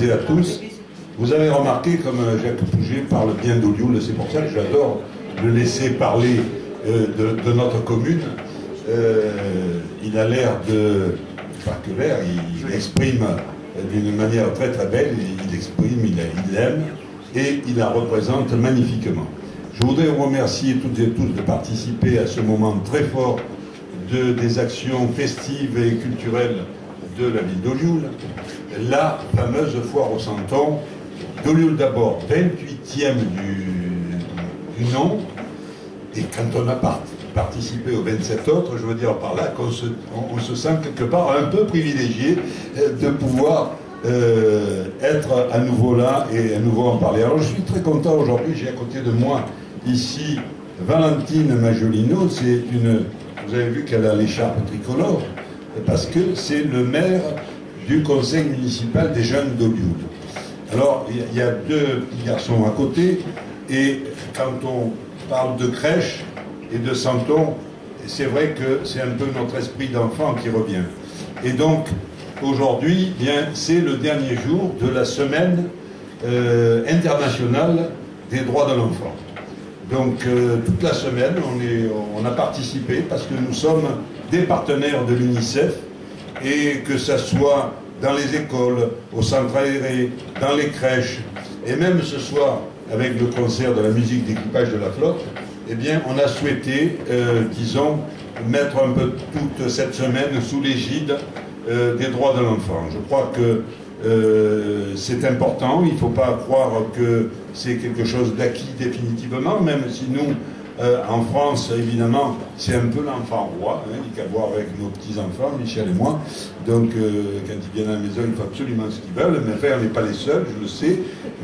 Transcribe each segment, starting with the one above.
et à tous. Vous avez remarqué comme Jacques Pouget parle bien d'Olioul, c'est pour ça que j'adore le laisser parler de notre commune. Il a l'air de... Pas que l'air, il exprime d'une manière très très belle, il exprime, il aime, et il la représente magnifiquement. Je voudrais vous remercier toutes et tous de participer à ce moment très fort des actions festives et culturelles de la ville d'Olioul. La fameuse foire au Santon d'Olioul d'abord, 28e du nom, et quand on a participé aux 27 autres, je veux dire par là qu'on se sent quelque part un peu privilégié de pouvoir être à nouveau là et à nouveau en parler. Alors je suis très content aujourd'hui, j'ai à côté de moi ici Valentine Majolino, c'est une... Vous avez vu qu'elle a l'écharpe tricolore, parce que c'est le maire du conseil municipal des jeunes d'Olioul. Alors, il y a deux petits garçons à côté, et quand on parle de crèche et de Santon, c'est vrai que c'est un peu notre esprit d'enfant qui revient. Et donc, aujourd'hui, bien, c'est le dernier jour de la semaine internationale des droits de l'enfant. Donc, toute la semaine, on a participé parce que nous sommes des partenaires de l'UNICEF, et que ça soit dans les écoles, au centre aéré, dans les crèches, et même ce soir, avec le concert de la musique d'équipage de la flotte, eh bien, on a souhaité, disons, mettre un peu toute cette semaine sous l'égide des droits de l'enfant. Je crois que c'est important, il ne faut pas croire que c'est quelque chose d'acquis définitivement, même si nous, en France, évidemment, c'est un peu l'enfant roi, hein, il n'y a qu'à voir avec nos petits-enfants, Michel et moi. Donc, quand ils viennent à la maison, il faut absolument ce qu'ils veulent. Mais enfin, on n'est pas les seuls, je le sais.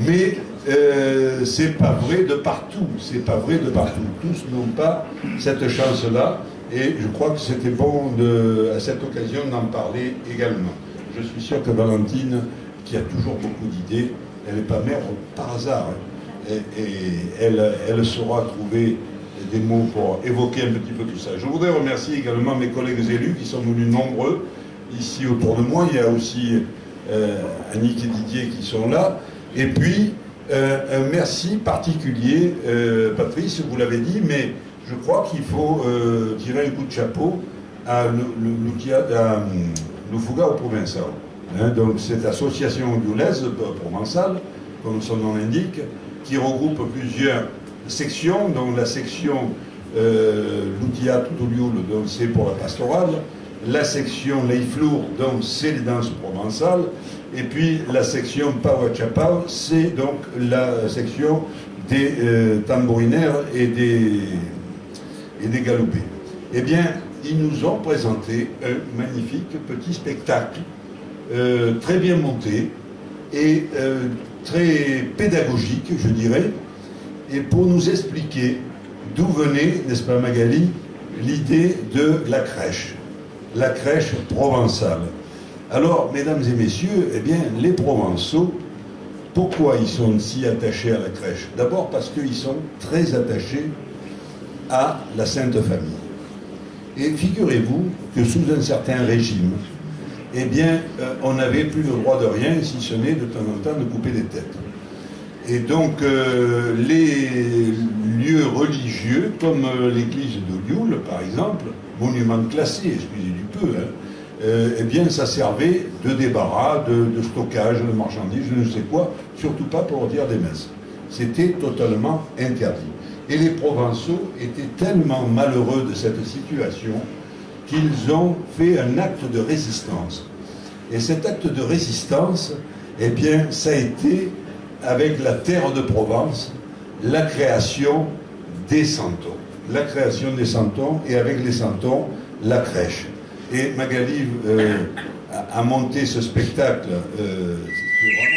Mais c'est pas vrai de partout. C'est pas vrai de partout. Tous n'ont pas cette chance-là. Et je crois que c'était bon, à cette occasion, d'en parler également. Je suis sûr que Valentine, qui a toujours beaucoup d'idées, elle n'est pas mère par hasard. Hein, et elle saura trouver des mots pour évoquer un petit peu tout ça. Je voudrais remercier également mes collègues élus qui sont venus nombreux ici autour de moi. Il y a aussi Annick et Didier qui sont là. Et puis, un merci particulier, Patrice, vous l'avez dit, mais je crois qu'il faut tirer un coup de chapeau à Loufuga au Provençal. Hein, donc, cette association ondulaise provençale, comme son nom l'indique, qui regroupe plusieurs sections, donc la section Loutia d'Olioul, donc c'est pour la pastorale, la section Leiflour, donc c'est les danses provençales, et puis la section Pauachapau, c'est donc la section des tambourinaires et des galopés. Eh bien, ils nous ont présenté un magnifique petit spectacle, très bien monté et très pédagogique, je dirais, et pour nous expliquer d'où venait, n'est-ce pas Magali, l'idée de la crèche provençale. Alors, mesdames et messieurs, eh bien, les Provençaux, pourquoi ils sont si attachés à la crèche? D'abord parce qu'ils sont très attachés à la Sainte Famille. Et figurez-vous que sous un certain régime, eh bien, on n'avait plus le droit de rien, si ce n'est de temps en temps de couper des têtes. Et donc, les lieux religieux, comme l'église d'Olioul, par exemple, monument classé, excusez du peu, hein, eh bien, ça servait de débarras, de stockage de marchandises, je ne sais quoi, surtout pas pour dire des messes. C'était totalement interdit. Et les Provençaux étaient tellement malheureux de cette situation qu'ils ont fait un acte de résistance. Et cet acte de résistance, eh bien, ça a été, avec la terre de Provence, la création des santons. La création des santons, et avec les santons, la crèche. Et Magali a monté ce spectacle, c'est vraiment